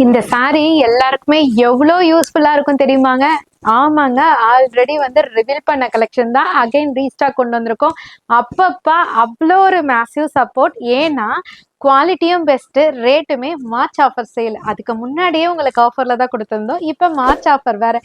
இந்த சாரி எல்லாருக்குமே எவ்வளோ யூஸ்ஃபுல்லா இருக்கும் தெரியுமாங்க? ஆமாங்க. ஆல்ரெடி வந்து ரிவீல் பண்ண கலெக்ஷன் தான் அகைன் ரீஸ்டாக் கொண்டு வந்திருக்கோம். அப்பப்பா அவ்ளோ ஒரு மேசிவ் சப்போர்ட். ஏன்னா, குவாலிட்டியும் பெஸ்ட்டு, ரேட்டுமே மார்ச் ஆஃபர் சேல். அதுக்கு முன்னாடியே உங்களுக்கு ஆஃபர்ல தான் குடுத்திருந்தோம். இப்ப மார்ச் ஆஃபர் வேற.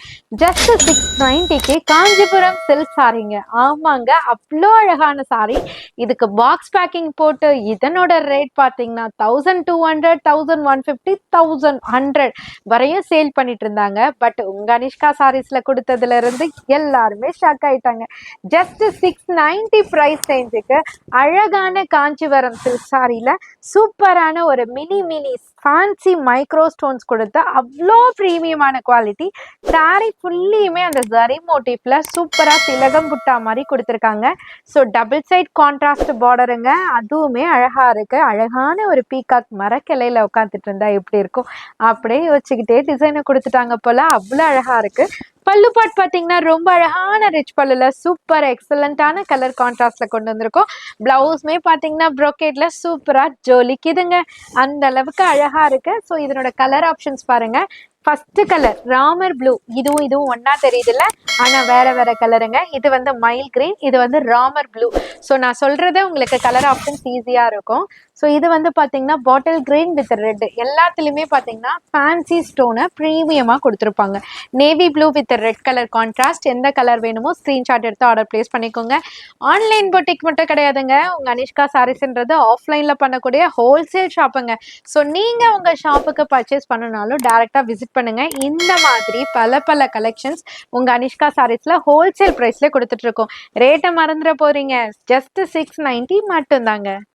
ஜஸ்ட் 690க்கு காஞ்சிபுரம் சில்க் சாரீங்க. ஆமாங்க. அவ்ளோ அழகான சாரி. இதுக்கு பாக்ஸ் பேக்கிங் போட்டு இதனோட ரேட் பார்த்தீங்கன்னா 1200, 1150, 1100 வரையும் சேல் பண்ணிட்டு இருந்தாங்க. பட் உங்க அனிஷ்கா சாரீஸ்ல கொடுத்ததுல இருந்து எல்லாருமே ஷாக் ஆயிட்டாங்க. ஜஸ்ட் 690 பிரைஸ் ரேஞ்சுக்கு அழகான காஞ்சிபுரம் சில்க் சாரியில சூப்பரான ஒரு mini mini fancy micro stones கொடுத்த அவ்வளோ ப்ரீமியமான குவாலிட்டி. சாரி ஃபுல்லியுமே அந்த ஜரி மோட்டிஃப்ல சூப்பரா திலகம் புட்டா மாதிரி கொடுத்துருக்காங்க. ஸோ டபுள் சைட் கான்ட்ராஸ்ட் பார்டருங்க, அதுவுமே அழகா இருக்கு. அழகான ஒரு பீகாக் மரக்கிளையில உட்காந்துட்டு இருந்தா எப்படி இருக்கும் அப்படியே யோசிச்சுக்கிட்டே டிசைனை கொடுத்துட்டாங்க போல. அவ்வளோ அழகா இருக்கு. பல்லு பாட் பார்த்தீங்கன்னா ரொம்ப அழகான ரிச் பல்லுல சூப்பர் எக்ஸலண்டான கலர் கான்ட்ராஸ்ட்ல கொண்டு வந்திருக்கோம். பிளவுஸ்மே பார்த்தீங்கன்னா ப்ரோக்கேட்ல சூப்பரா ஜொலிக்குதுங்க. அந்த அளவுக்கு அழகா இருக்கு. ஸோ இதனோட கலர் ஆப்ஷன்ஸ் பாருங்க. ஃபர்ஸ்ட் கலர் ராமர் ப்ளூ, இதுவும் ஒன்னா தெரியுதுல்ல, ஆனா வேற வேற கலருங்க. இது வந்து மைல் கிரீன், இது வந்து ராமர் ப்ளூ. ஸோ நான் சொல்றது உங்களுக்கு கலர் ஆப்ஷன்ஸ் ஈஸியா இருக்கும். ஸோ இது வந்து பார்த்தீங்கன்னா பாட்டில் கிரீன் வித் ரெட், எல்லாத்துலேயுமே பார்த்தீங்கன்னா ஃபேன்சி ஸ்டோனை ப்ரீமியமாக கொடுத்துருப்பாங்க. Navy blue with red colour contrast. எந்த கலர் வேணுமோ ஸ்க்ரீன்ஷாட் எடுத்து ஆர்டர் பிளேஸ் பண்ணிக்கோங்க. ஆன்லைன் பொட்டிக் மட்டும் கிடையாதுங்க. உங்கள் அனிஷ்கா சாரீஸ்ன்றது ஆஃப்லைனில் பண்ணக்கூடிய ஹோல்சேல் ஷாப்புங்க. ஸோ நீங்கள் உங்கள் ஷாப்புக்கு பர்ச்சேஸ் பண்ணனாலும் டேரெக்டாக விசிட் பண்ணுங்கள். இந்த மாதிரி பல பல கலெக்ஷன்ஸ் உங்கள் அனிஷ்கா சாரீஸில் ஹோல்சேல் ப்ரைஸில் கொடுத்துட்ருக்கோம். ரேட்டை மறந்துட போகிறீங்க. ஜஸ்ட் 690 மட்டும்தாங்க.